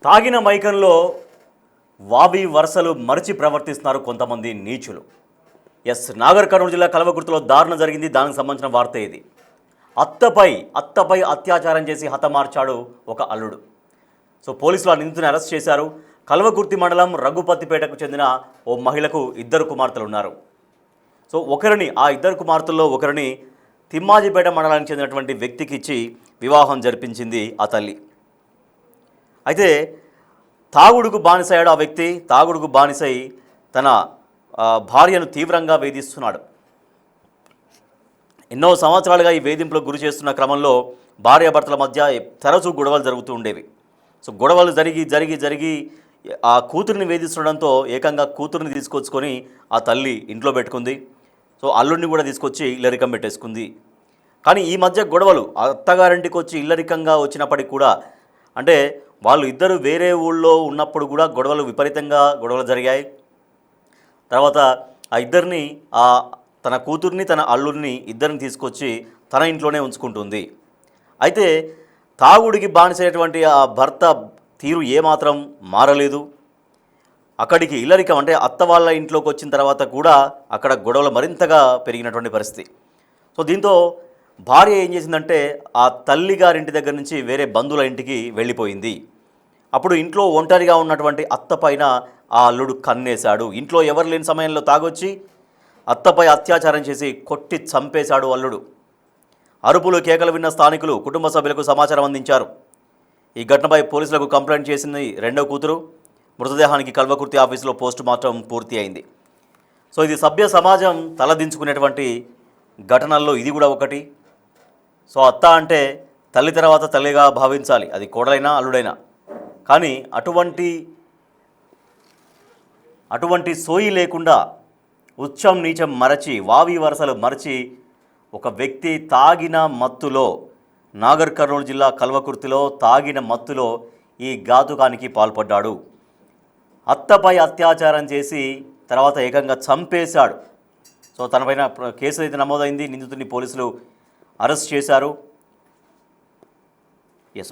తాగిన మైకంలో వావి వరుసలు మరిచి ప్రవర్తిస్తున్నారు కొంతమంది నీచులు. నాగర్ కర్నూలు జిల్లా కల్వకుర్తిలో దారుణం జరిగింది. దానికి సంబంధించిన వార్త ఇది. అత్తపై అత్యాచారం చేసి హతమార్చాడు ఒక అల్లుడు. పోలీసులు ఆ నిందితుని అరెస్ట్ చేశారు. కల్వకుర్తి మండలం రఘుపతిపేటకు చెందిన ఓ మహిళకు ఇద్దరు కుమార్తెలు ఉన్నారు. ఆ ఇద్దరు కుమార్తెల్లో ఒకరిని తిమ్మాజిపేట మండలానికి చెందినటువంటి వ్యక్తికి ఇచ్చి వివాహం జరిపించింది ఆ తల్లి. అయితే తాగుడుకు బానిసయ్యాడు ఆ వ్యక్తి. తాగుడుకు బానిసై తన భార్యను తీవ్రంగా వేధిస్తున్నాడు. ఎన్నో సంవత్సరాలుగా ఈ వేధింపులకు గురి చేస్తున్న క్రమంలో భార్యాభర్తల మధ్య తరచూ గొడవలు జరుగుతూ ఉండేవి. గొడవలు జరిగి ఆ కూతురిని వేధిస్తుండడంతో ఏకంగా కూతురిని తీసుకొచ్చుకొని ఆ తల్లి ఇంట్లో పెట్టుకుంది. అల్లుడిని కూడా తీసుకొచ్చి ఇల్లరికం పెట్టేసుకుంది. కానీ ఈ మధ్య గొడవలు అత్తగారింటికి వచ్చి ఇల్లరికంగా వచ్చినప్పటికి కూడా, అంటే వాళ్ళు ఇద్దరు వేరే ఊళ్ళో ఉన్నప్పుడు కూడా విపరీతంగా గొడవలు జరిగాయి. తర్వాత ఆ ఇద్దరిని తన కూతుర్ని తన అల్లుడిని ఇద్దరిని తీసుకొచ్చి తన ఇంట్లోనే ఉంచుకుంటుంది. అయితే తాగుడికి బానిసైనటువంటి ఆ భర్త తీరు ఏమాత్రం మారలేదు. అక్కడికి ఇల్లరికం అంటే అత్త వాళ్ళ ఇంట్లోకి వచ్చిన తర్వాత కూడా అక్కడ గొడవలు మరింతగా పెరిగినటువంటి పరిస్థితి. దీంతో భార్య ఏం చేసిందంటే ఆ తల్లి గారింటి దగ్గర నుంచి వేరే బంధువుల ఇంటికి వెళ్ళిపోయింది. అప్పుడు ఇంట్లో ఒంటరిగా ఉన్నటువంటి అత్త పైన ఆ అల్లుడు కన్నేశాడు. ఇంట్లో ఎవరు లేని సమయంలో తాగొచ్చి అత్తపై అత్యాచారం చేసి కొట్టి చంపేశాడు అల్లుడు. అరుపులు కేకలు విన్న స్థానికులు కుటుంబ సభ్యులకు సమాచారం అందించారు. ఈ ఘటనపై పోలీసులకు కంప్లైంట్ చేసింది రెండో కూతురు. మృతదేహానికి కల్వకుర్తి ఆఫీసులో పోస్టు మార్టం పూర్తి అయింది. ఇది సభ్య సమాజం తలదించుకునేటువంటి ఘటనల్లో ఇది కూడా ఒకటి. అత్త అంటే తల్లి తర్వాత తల్లిగా భావించాలి, అది కోడలైనా అల్లుడైనా. కానీ అటువంటి సోయి లేకుండా ఉచ్చం నీచం మరచి వావి వరసలు మరచి ఒక వ్యక్తి తాగిన మత్తులో, నాగర్ కర్నూలు జిల్లా కల్వకుర్తిలో తాగిన మత్తులో ఈ ఘాతుకానికి పాల్పడ్డాడు. అత్తపై అత్యాచారం చేసి తర్వాత ఏకంగా చంపేశాడు. తనపైన కేసు అయితే నమోదైంది. నిందితుడిని పోలీసులు అరెస్ట్ చేశారు.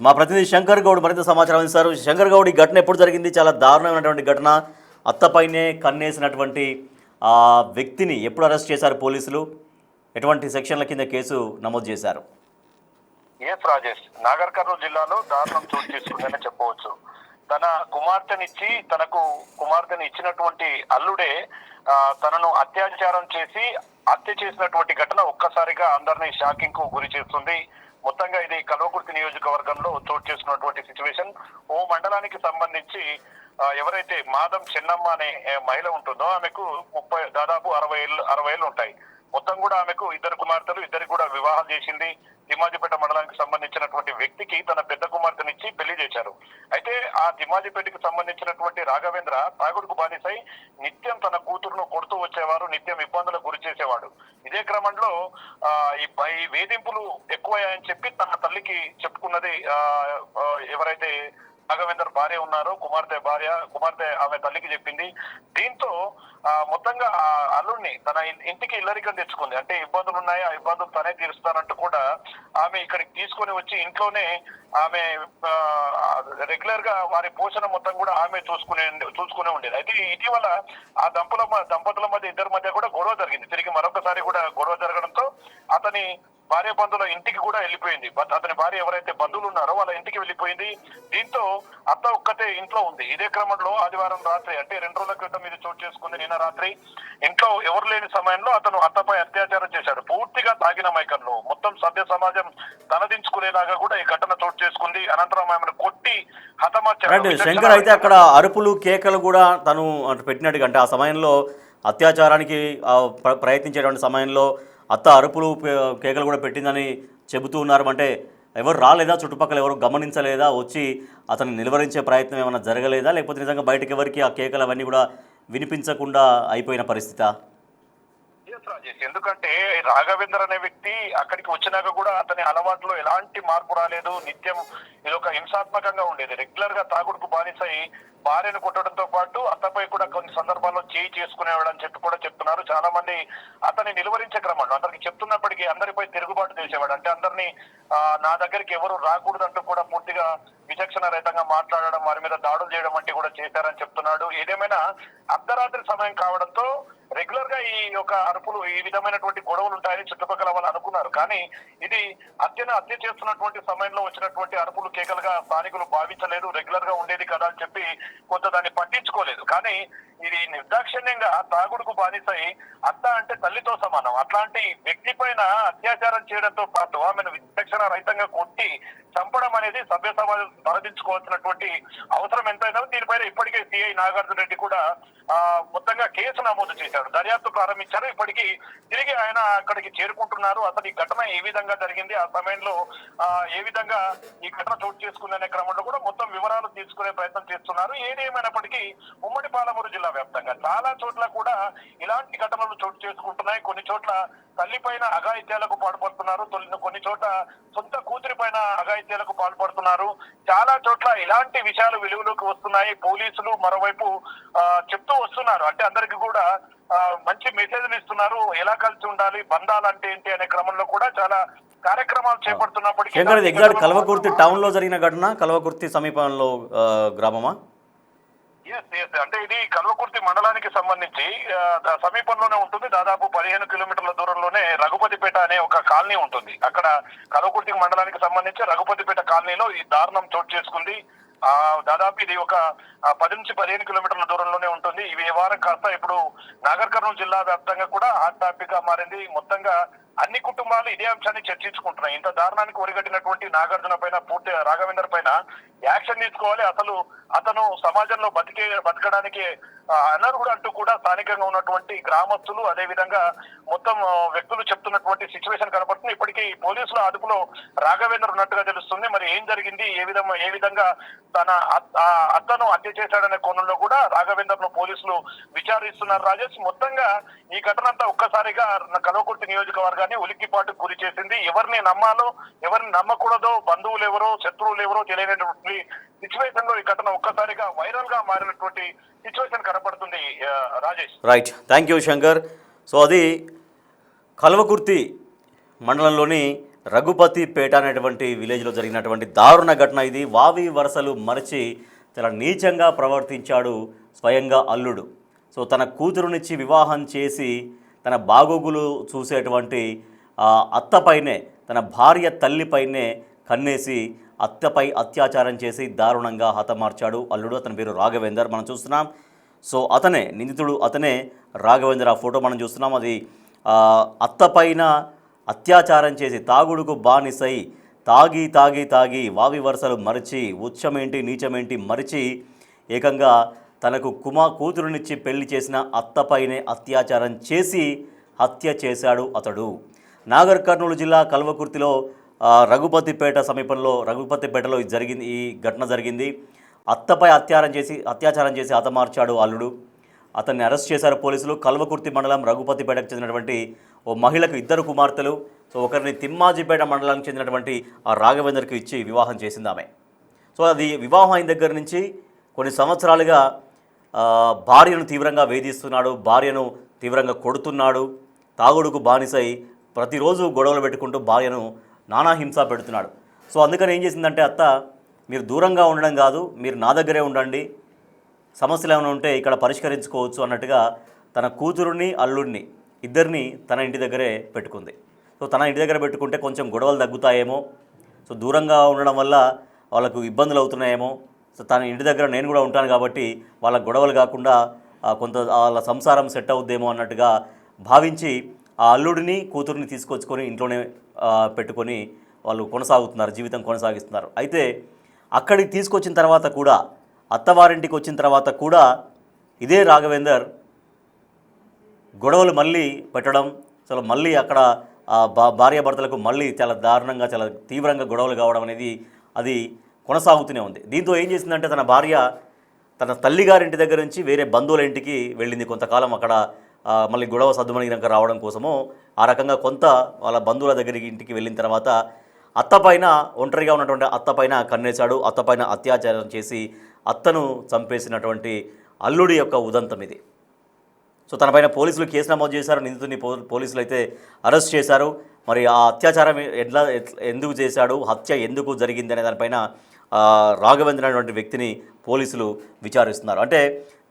మా ప్రతినిధి శంకర్ గౌడ్ మరింత సమాచారం అందిస్తారు. శంకర్ గౌడ్, ఈ ఘటన ఎప్పుడు జరిగింది? చాలా దారుణమైనటువంటి ఘటన. అత్తపైనే కన్నేసినటువంటి ఆ వ్యక్తిని ఎప్పుడు అరెస్ట్ చేశారు పోలీసులు? ఎటువంటి సెక్షన్ల కింద కేసు నమోదు చేశారు? రాజేష్, నాగర్ కర్నూలు జిల్లాలో దారుణం చోటు చేసుకుందనే చెప్పవచ్చు. తన కుమార్తెని ఇచ్చినటువంటి అల్లుడే తనను అత్యాచారం చేసి హత్య చేసినటువంటి ఘటన ఒక్కసారిగా అందరినీ షాకింగ్ కు గురి చేస్తుంది. మొత్తంగా ఇది కల్వకుర్తి నియోజకవర్గంలో చోటు చేసుకున్నటువంటి సిచ్యువేషన్. ఓ మండలానికి సంబంధించి ఎవరైతే మాదం చెన్నమ్మ అనే మహిళ ఉంటుందో ఆమెకు దాదాపు 60 ఏళ్ళు ఉంటాయి. మొత్తం కూడా ఆమెకు ఇద్దరు కుమార్తెలు, ఇద్దరికి కూడా వివాహం చేసింది. తిమ్మాజిపేట మండలానికి సంబంధించినటువంటి వ్యక్తికి తన పెద్ద కుమార్తెనిచ్చి పెళ్లి చేశారు. అయితే ఆ తిమ్మాజిపేటకి సంబంధించినటువంటి రాఘవేంద్ర తాగుడుకు బానిసై నిత్యం తన కూతురును కొడుతూ వచ్చేవారు, నిత్యం ఇబ్బందులకు గురి చేసేవాడు. ఇదే క్రమంలో ఈ వేధింపులు ఎక్కువయ్యాయని చెప్పి తన తల్లికి చెప్పుకున్నది ఎవరైతే రాఘవేందర్ భార్య ఉన్నారో, కుమార్తె ఆమె తల్లికి చెప్పింది. దీంతో మొత్తంగా ఆ అల్లుడిని తన ఇంటికి ఇల్లరికం తెచ్చుకుంది. అంటే ఇబ్బందులు ఉన్నాయి, ఆ ఇబ్బందులు తనే తీరుస్తానంటూ కూడా ఆమె ఇక్కడికి తీసుకొని వచ్చి ఇంట్లోనే ఆమె రెగ్యులర్ గా వారి పోషణ మొత్తం కూడా ఆమె చూసుకునే ఉండేది. అయితే ఇటీవల ఆ దంపతుల మధ్య ఇద్దరి మధ్య కూడా గొడవ జరిగింది. తిరిగి మరొకసారి కూడా గొడవ జరగడంతో అతని భార్య బంధువుల ఇంటికి కూడా వెళ్ళిపోయింది. అతని భార్య ఎవరైతే బంధువులు ఉన్నారో వాళ్ళ ఇంటికి వెళ్ళిపోయింది. దీంతో అత్త ఒక్కతే ఇంట్లో ఉంది. ఇదే క్రమంలో ఆదివారం రాత్రి, అంటే 2 రోజుల క్రితం ఇది చోటు చేసుకుంది. నిన్న రాత్రి ఇంట్లో ఎవరు లేని సమయంలో అతను అత్తపై అత్యాచారం చేశాడు. పూర్తిగా తాగిన మైకంలో మొత్తం సభ్య సమాజం తలదించుకునేలాగా కూడా ఈ ఘటన చోటు చేసుకుంది. అనంతరం ఆమెను కొట్టి హతమార్చాడు. శంకర్, అయితే అక్కడ అరుపులు కేకలు కూడా తను పెట్టినట్టుగా, అంటే ఆ సమయంలో అత్యాచారానికి ప్రయత్నించేటువంటి సమయంలో అత్త అరుపులు కేకలు కూడా పెట్టిందని చెబుతూ ఉన్నారు. అంటే ఎవరు రాలేదా, చుట్టుపక్కల ఎవరు గమనించలేదా, వచ్చి అతన్ని నిలువరించే ప్రయత్నం ఏమైనా జరగలేదా, లేకపోతే నిజంగా బయటకు ఎవరికి ఆ కేకలు అవన్నీ కూడా వినిపించకుండా అయిపోయిన పరిస్థితా? ఎందుకంటే రాఘవేంద్ర అనే వ్యక్తి అక్కడికి వచ్చినాక కూడా అతని అలవాట్లో ఎలాంటి మార్పు రాలేదు. నిత్యం ఇదొక హింసాత్మకంగా ఉండేది. రెగ్యులర్ గా తాగుడుకు బానిసై భార్యను కొట్టడంతో పాటు అత్తపై కూడా కొన్ని సందర్భాల్లో చేసుకునేవాడు అని చెప్పి కూడా చెప్తున్నారు. చాలా మంది అతన్ని నిలువరించే క్రమంలో అందరికి చెప్తున్నప్పటికీ అందరిపై తిరుగుబాటు చేసేవాడు. అంటే అందరినీ నా దగ్గరికి ఎవరు రాకూడదంటూ కూడా పూర్తిగా విచక్షణ రహితంగా మాట్లాడడం, వారి మీద దాడులు చేయడం వంటి కూడా చేశారని చెప్తున్నాడు. ఏదేమైనా అర్ధరాత్రి సమయం కావడంతో రెగ్యులర్ గా ఈ యొక్క అరుపులు, ఈ విధమైనటువంటి గొడవలు ఉంటాయని చుట్టుపక్కల వాళ్ళు అనుకున్నారు. కానీ ఇది హత్య చేస్తున్నటువంటి సమయంలో వచ్చినటువంటి అరుపులు, కేకలుగా స్థానికులు భావించలేదు. రెగ్యులర్ గా ఉండేది కదా అని చెప్పి కొంత దాన్ని పట్టించుకోలేదు. కానీ ఇది నిర్దాక్షిణ్యంగా తాగుడుకు బానిసై అత్త అంటే తల్లితో సమానం అట్లాంటి వ్యక్తి పైన అత్యాచారం చేయడంతో పాటు ఆమెను విచక్షణ రహితంగా కొట్టి చంపడం అనేది సభ్య సమాజం తలదించుకోవాల్సినటువంటి అవసరం ఎంతైనా. దీనిపైన ఇప్పటికే సిఐ నాగార్జున రెడ్డి కూడా మొత్తంగా కేసు నమోదు చేశాడు, దర్యాప్తు ప్రారంభించారు. ఇప్పటికీ తిరిగి ఆయన అక్కడికి చేరుకుంటున్నారు. అసలు ఈ ఘటన ఏ విధంగా జరిగింది, ఆ సమయంలో ఏ విధంగా ఈ ఘటన చోటు చేసుకుందనే క్రమంలో కూడా మొత్తం వివరాలు తీసుకునే ప్రయత్నం చేస్తున్నారు. ఏది ఏమైనప్పటికీ ఉమ్మడి పాలమూరు జిల్లా వ్యాప్తంగా చాలా చోట్ల కూడా ఇలాంటి ఘటనలు చోటు చేసుకుంటున్నాయి. కొన్ని చోట్ల తల్లి పైన అఘాయిత్యాలకు పాల్పడుతున్నారు, కొన్ని చోట్ల సొంత కూతురి పైన అఘాయిత్యాలకు పాల్పడుతున్నారు. చాలా చోట్ల ఇలాంటి విషయాలు వెలుగులోకి వస్తున్నాయి. పోలీసులు మరోవైపు చెప్తూ వస్తున్నారు, అంటే అందరికి కూడా మంచి మెసేజ్లు ఇస్తున్నారు, ఎలా కలిసి ఉండాలి, బంధాలు అంటే ఏంటి అనే క్రమంలో కూడా చాలా కార్యక్రమాలు చేపడుతున్నప్పటికీ కల్వకుర్తి టౌన్ లో జరిగిన ఘటన, కల్వకుర్తి సమీపంలో గ్రామమా? అంటే ఇది కల్వకుర్తి మండలానికి సంబంధించి సమీపంలోనే ఉంటుంది. దాదాపు 15 కిలోమీటర్ల దూరంలోనే రఘుపతిపేట అనే ఒక కాలనీ ఉంటుంది. అక్కడ కల్వకుర్తి మండలానికి సంబంధించి రఘుపతిపేట కాలనీలో ఈ దారుణం చోటు చేసుకుంది. దాదాపు ఇది ఒక 10 నుంచి 15 కిలోమీటర్ల దూరంలోనే ఉంటుంది. ఈ వ్యవహారం కాస్త ఇప్పుడు నాగర్ కర్నూలు జిల్లా వ్యాప్తంగా కూడా హాట్ టాపిక్ గా మారింది. మొత్తంగా అన్ని కుటుంబాలు ఇదే అంశాన్ని చర్చించుకుంటున్నాయి. ఇంత దారుణానికి ఒరిగట్టినటువంటి నాగార్జున పైన, పూర్తి రాఘవేందర్ పైన యాక్షన్ తీసుకోవాలి. అసలు అతను సమాజంలో బతకడానికి అనర్హుడు అంటూ కూడా స్థానికంగా ఉన్నటువంటి గ్రామస్తులు, అదే విధంగా మొత్తం వ్యక్తులు చెప్తున్నటువంటి సిచ్యువేషన్ కనపడుతుంది. ఇప్పటికీ పోలీసుల అదుపులో రాఘవేందర్ ఉన్నట్టుగా తెలుస్తుంది. మరి ఏం జరిగింది, ఏ విధంగా తన అత్తను హత్య చేశాడనే కోణంలో కూడా రాఘవేందర్ ను పోలీసులు విచారిస్తున్నారు. రాజేష్, మొత్తంగా ఈ ఘటన అంతా ఒక్కసారిగా కల్వకుర్తి నియోజకవర్గాన్ని ఉలిక్కిపాటుకు గురి చేసింది. ఎవరిని నమ్మాలో, ఎవరిని నమ్మకూడదో, బంధువులు ఎవరో, శత్రువులు ఎవరో తెలియనటువంటి సిచ్యువేషన్ లో ఈ ఘటన ఒక్కసారిగా వైరల్ గా మారినటువంటి సిచ్యువేషన్ కనపడుతుంది. Rajesh, right, thank you Shankar. So అది కల్వకుర్తి మండలంలోని రఘుపతిపేట అనేటువంటి విలేజ్లో జరిగినటువంటి దారుణ ఘటన ఇది. వావి వరసలు మరచి చాలా నీచంగా ప్రవర్తించాడు స్వయంగా అల్లుడు. సో తన కూతురునిచ్చి వివాహం చేసి తన బాగోగులు చూసేటువంటి అత్తపైనే, తన భార్య తల్లిపైనే కన్నేసి అత్తపై అత్యాచారం చేసి దారుణంగా హతమార్చాడు అల్లుడు. అతని పేరు రాఘవేందర్, మనం చూస్తున్నాం. సో అతనే నిందితుడు, అతనే రాఘవేందర్. ఆ ఫోటో మనం చూస్తున్నాం. అది అత్తపైన అత్యాచారం చేసి తాగుడుకు బానిసై తాగి తాగి తాగి వావి వరుసలు మరిచి, ఉచ్చమేంటి నీచమేంటి మరిచి ఏకంగా తనకు కూతురునిచ్చి పెళ్లి చేసిన అత్తపైనే అత్యాచారం చేసి హత్య చేశాడు అతడు. నాగర్ కర్నూలు జిల్లా కల్వకుర్తిలో రఘుపతిపేట సమీపంలో రఘుపతిపేటలో ఈ ఘటన జరిగింది. అత్తపై అత్యాచారం చేసి హతమార్చాడు అల్లుడు. అతన్ని అరెస్ట్ చేశారు పోలీసులు. కల్వకుర్తి మండలం రఘుపతిపేటకు చెందినటువంటి ఓ మహిళకు 2 కుమార్తెలు. సో ఒకరిని తిమ్మాజిపేట మండలానికి చెందినటువంటి ఆ రాఘవేందర్కి ఇచ్చి వివాహం చేసింది ఆమె. సో అది వివాహం అయిన దగ్గర నుంచి కొన్ని సంవత్సరాలుగా భార్యను తీవ్రంగా వేధిస్తున్నాడు, భార్యను తీవ్రంగా కొడుతున్నాడు, తాగుడుకు బానిసై ప్రతిరోజు గొడవలు పెట్టుకుంటూ భార్యను నానా హింస పెడుతున్నాడు. సో అందుకని ఏం చేసిందంటే అత్త, మీరు దూరంగా ఉండడం కాదు, మీరు నా దగ్గరే ఉండండి, సమస్యలు ఏమైనా ఉంటే ఇక్కడ పరిష్కరించుకోవచ్చు అన్నట్టుగా తన కూతురుని అల్లుడిని ఇద్దరిని తన ఇంటి దగ్గరే పెట్టుకుంది. సో తన ఇంటి దగ్గర పెట్టుకుంటే కొంచెం గొడవలు తగ్గుతాయేమో, సో దూరంగా ఉండడం వల్ల వాళ్ళకు ఇబ్బందులు అవుతున్నాయేమో, సో తన ఇంటి దగ్గర నేను కూడా ఉంటాను కాబట్టి వాళ్ళ గొడవలు కాకుండా కొంత వాళ్ళ సంసారం సెట్ అవుద్దేమో అన్నట్టుగా భావించి ఆ అల్లుడిని కూతురిని తీసుకొచ్చుకొని ఇంట్లోనే పెట్టుకొని వాళ్ళు కొనసాగుతున్నారు, జీవితం కొనసాగిస్తున్నారు. అయితే అక్కడికి తీసుకొచ్చిన తర్వాత కూడా, అత్తవారింటికి వచ్చిన తర్వాత కూడా ఇదే రాఘవేందర్ గొడవలు మళ్ళీ పెట్టడం, అసలు మళ్ళీ అక్కడ భార్యాభర్తలకు మళ్ళీ చాలా దారుణంగా, చాలా తీవ్రంగా గొడవలు కావడం అనేది అది కొనసాగుతూనే ఉంది. దీంతో ఏం చేసిందంటే తన భార్య తన తల్లిగారింటి దగ్గర నుంచి వేరే బంధువుల ఇంటికి వెళ్ళింది. కొంతకాలం అక్కడ మళ్ళీ గొడవ సద్దుమణిగినాక రావడం కోసము ఆ రకంగా కొంత వాళ్ళ బంధువుల దగ్గరికి ఇంటికి వెళ్ళిన తర్వాత అత్తపైన, ఒంటరిగా ఉన్నటువంటి అత్తపైన కన్నేశాడు. అత్తపైన అత్యాచారం చేసి అత్తను చంపేసినటువంటి అల్లుడి యొక్క ఉదంతం ఇది. సో తనపైన పోలీసులు కేసు నమోదు చేశారు. నిందితుడిని పోలీసులు అయితే అరెస్ట్ చేశారు. మరి ఆ అత్యాచారం ఎందుకు చేశాడు, హత్య ఎందుకు జరిగింది అనే దానిపైన రాఘవేంద్ర అనేటువంటి వ్యక్తిని పోలీసులు విచారిస్తున్నారు. అంటే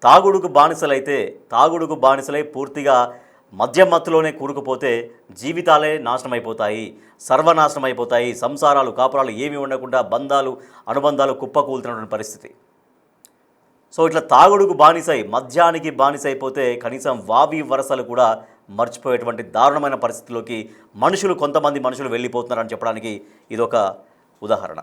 తాగుడుకు బానిసలై పూర్తిగా మద్యం మత్తులోనే కూరుకుపోతే జీవితాలే నాశనం అయిపోతాయి, సర్వనాశనం అయిపోతాయి, సంసారాలు కాపురాలు ఏమీ ఉండకుండా బంధాలు అనుబంధాలు కుప్పకూలుతున్నటువంటి పరిస్థితి. సో ఇట్లా తాగుడుకు బానిసై మద్యానికి బానిసైపోతే కనీసం వావి వరసలు కూడా మర్చిపోయేటువంటి దారుణమైన పరిస్థితిలోకి కొంతమంది మనుషులు వెళ్ళిపోతున్నారని చెప్పడానికి ఇదొక ఉదాహరణ.